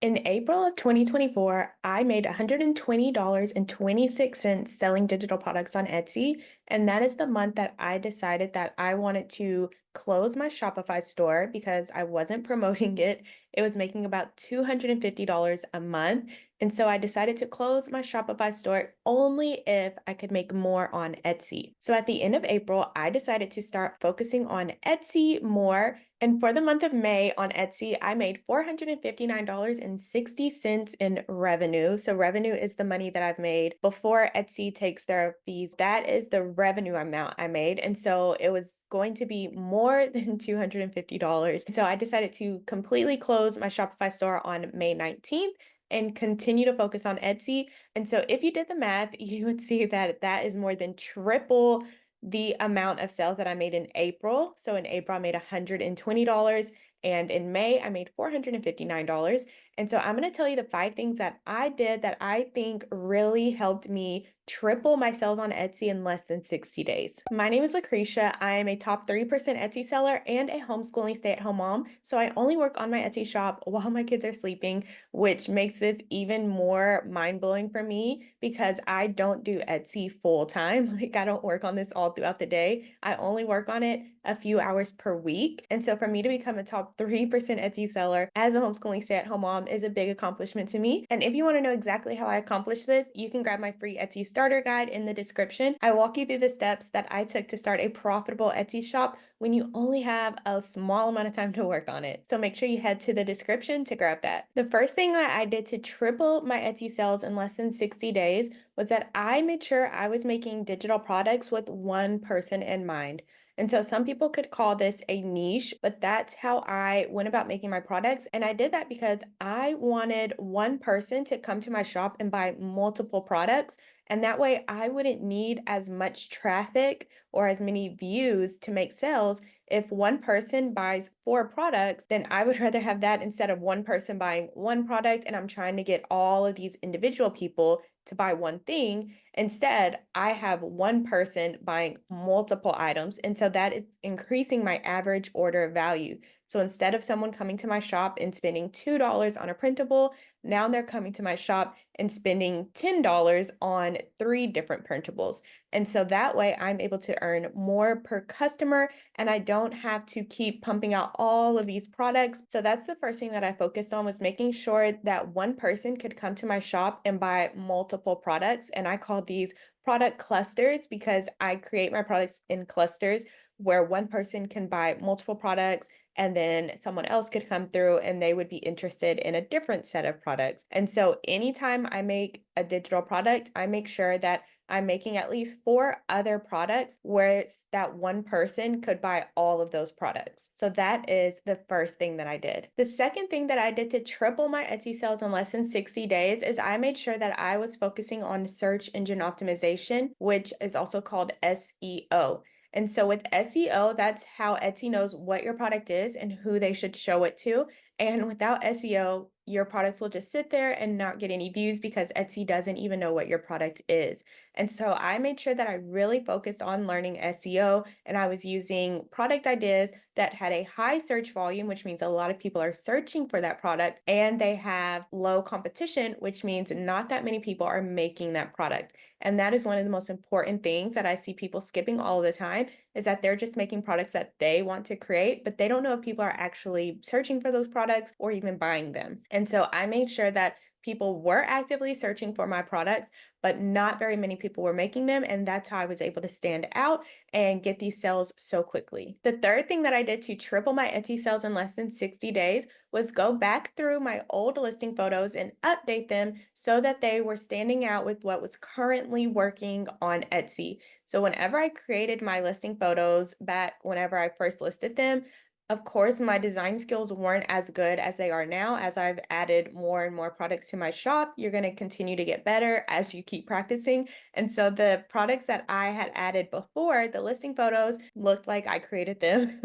In April of 2024, I made $120.26 selling digital products on Etsy. And that is the month that I decided that I wanted to close my Shopify store because I wasn't promoting it. It was making about $250 a month. And so I decided to close my Shopify store only if I could make more on Etsy. So at the end of April, I decided to start focusing on Etsy more. And for the month of May on Etsy, I made $459.60 in revenue. So revenue is the money that I've made before Etsy takes their fees. That is the revenue amount I made. And so it was going to be more than $250. So I decided to completely close my Shopify store on May 19th and continue to focus on Etsy. And so if you did the math, you would see that that is more than triple the amount of sales that I made in April. So in April, I made $120. And in May, I made $459. And so I'm going to tell you the 5 things that I did that I think really helped me triple my sales on Etsy in less than 60 days. My name is Lucretia. I am a top 3% Etsy seller and a homeschooling stay-at-home mom. So I only work on my Etsy shop while my kids are sleeping, which makes this even more mind-blowing for me because I don't do Etsy full time. Like I don't work on this all throughout the day. I only work on it a few hours per week. And so for me to become a top 3% Etsy seller as a homeschooling stay-at-home mom is a big accomplishment to me. And if you want to know exactly how I accomplished this, you can grab my free Etsy starter guide in the description. I walk you through the steps that I took to start a profitable Etsy shop when you only have a small amount of time to work on it. So make sure you head to the description to grab that. The first thing that I did to triple my Etsy sales in less than 60 days was that I made sure I was making digital products with one person in mind. And so some people could call this a niche, but that's how I went about making my products. And I did that because I wanted one person to come to my shop and buy multiple products. And that way I wouldn't need as much traffic or as many views to make sales. If one person buys 4 products, then I would rather have that instead of one person buying one product and I'm trying to get all of these individual people to buy one thing. Instead, I have one person buying multiple items. And so that is increasing my average order value. So instead of someone coming to my shop and spending $2 on a printable, now they're coming to my shop and spending $10 on 3 different printables. And so that way I'm able to earn more per customer and I don't have to keep pumping out all of these products. So that's the first thing that I focused on was making sure that one person could come to my shop and buy multiple products. And I call these product clusters because I create my products in clusters where one person can buy multiple products and then someone else could come through and they would be interested in a different set of products. And so anytime I make a digital product, I make sure that I'm making at least 4 other products where it's that one person could buy all of those products. So that is the first thing that I did. The second thing that I did to triple my Etsy sales in less than 60 days is I made sure that I was focusing on search engine optimization, which is also called SEO. And so with SEO, that's how Etsy knows what your product is and who they should show it to. And without SEO, your products will just sit there and not get any views because Etsy doesn't even know what your product is. And so I made sure that I really focused on learning SEO and I was using product ideas that had a high search volume, which means a lot of people are searching for that product, and they have low competition, which means not that many people are making that product. And that is one of the most important things that I see people skipping all the time is that they're just making products that they want to create, but they don't know if people are actually searching for those products or even buying them. And so I made sure that people were actively searching for my products, but not very many people were making them. And that's how I was able to stand out and get these sales so quickly. The third thing that I did to triple my Etsy sales in less than 60 days was go back through my old listing photos and update them so that they were standing out with what was currently working on Etsy. So whenever I created my listing photos back whenever I first listed them, of course, my design skills weren't as good as they are now. As I've added more and more products to my shop, you're going to continue to get better as you keep practicing. And so the products that I had added before, the listing photos, looked like I created them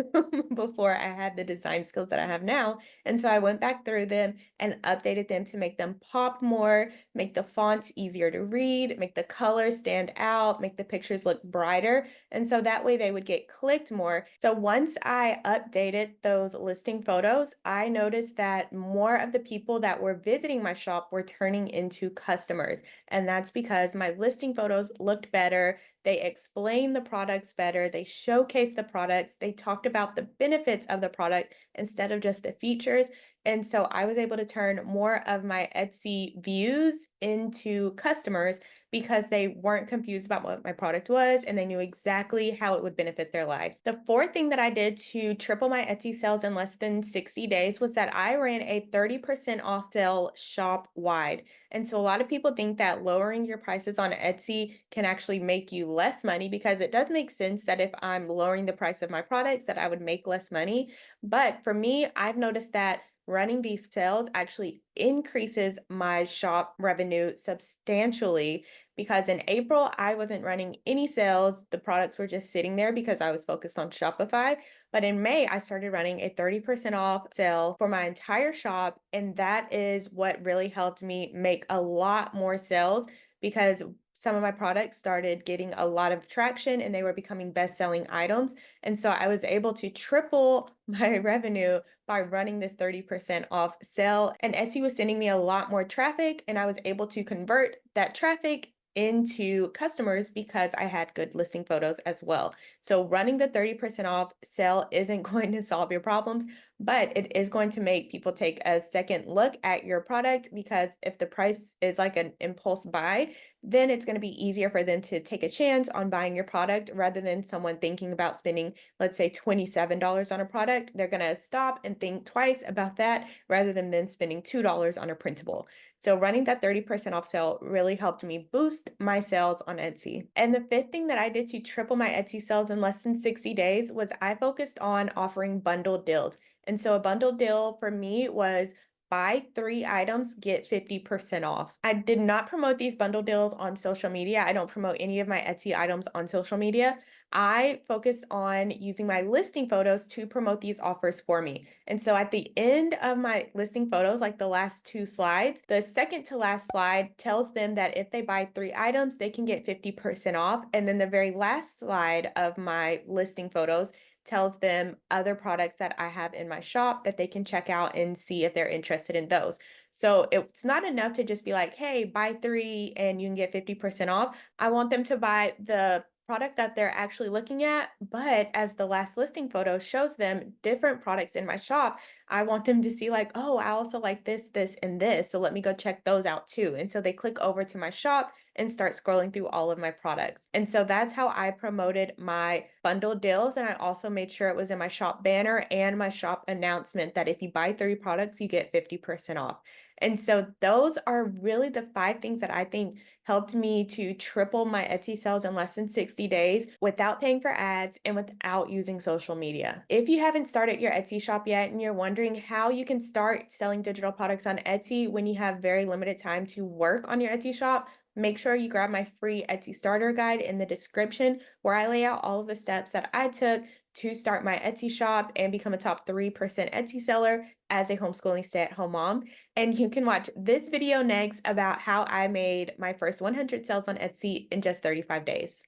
before I had the design skills that I have now. And so I went back through them and updated them to make them pop more, make the fonts easier to read, make the colors stand out, make the pictures look brighter. And so that way they would get clicked more. So once I updated created those listing photos, I noticed that more of the people that were visiting my shop were turning into customers. And that's because my listing photos looked better. They explained the products better. They showcased the products. They talked about the benefits of the product instead of just the features. And so I was able to turn more of my Etsy views into customers because they weren't confused about what my product was and they knew exactly how it would benefit their life. The fourth thing that I did to triple my Etsy sales in less than 60 days was that I ran a 30% off sale shop wide. And so a lot of people think that lowering your prices on Etsy can actually make you less money, because it does make sense that if I'm lowering the price of my products that I would make less money. But for me, I've noticed that running these sales actually increases my shop revenue substantially, because in April I wasn't running any sales. The products were just sitting there because I was focused on Shopify. But in May, I started running a 30% off sale for my entire shop. And that is what really helped me make a lot more sales, because some of my products started getting a lot of traction and they were becoming best-selling items. And so I was able to triple my revenue by running this 30% off sale. And Etsy was sending me a lot more traffic, and I was able to convert that traffic into customers because I had good listing photos as well. So running the 30% off sale isn't going to solve your problems, but it is going to make people take a second look at your product, because if the price is like an impulse buy, then it's going to be easier for them to take a chance on buying your product rather than someone thinking about spending, let's say, $27 on a product. They're going to stop and think twice about that rather than then spending $2 on a printable. So running that 30% off sale really helped me boost my sales on Etsy. And the fifth thing that I did to triple my Etsy sales in less than 60 days was I focused on offering bundled deals. And so a bundled deal for me was buy 3 items, get 50% off. I did not promote these bundle deals on social media. I don't promote any of my Etsy items on social media. I focus on using my listing photos to promote these offers for me. And so at the end of my listing photos, like the last 2 slides, the second to last slide tells them that if they buy 3 items, they can get 50% off. And then the very last slide of my listing photos tells them other products that I have in my shop that they can check out and see if they're interested in those. So it's not enough to just be like, hey, buy 3 and you can get 50% off. I want them to buy the product that they're actually looking at, but as the last listing photo shows them different products in my shop, I want them to see like, oh, I also like this, this, and this. So let me go check those out too. And so they click over to my shop and start scrolling through all of my products. And so that's how I promoted my bundle deals. And I also made sure it was in my shop banner and my shop announcement that if you buy 3 products, you get 50% off. And so those are really the 5 things that I think helped me to triple my Etsy sales in less than 60 days without paying for ads and without using social media. If you haven't started your Etsy shop yet and you're wondering how you can start selling digital products on Etsy when you have very limited time to work on your Etsy shop, make sure you grab my free Etsy starter guide in the description, where I lay out all of the steps that I took to start my Etsy shop and become a top 3% Etsy seller as a homeschooling stay-at-home mom. And you can watch this video next about how I made my first 100 sales on Etsy in just 35 days.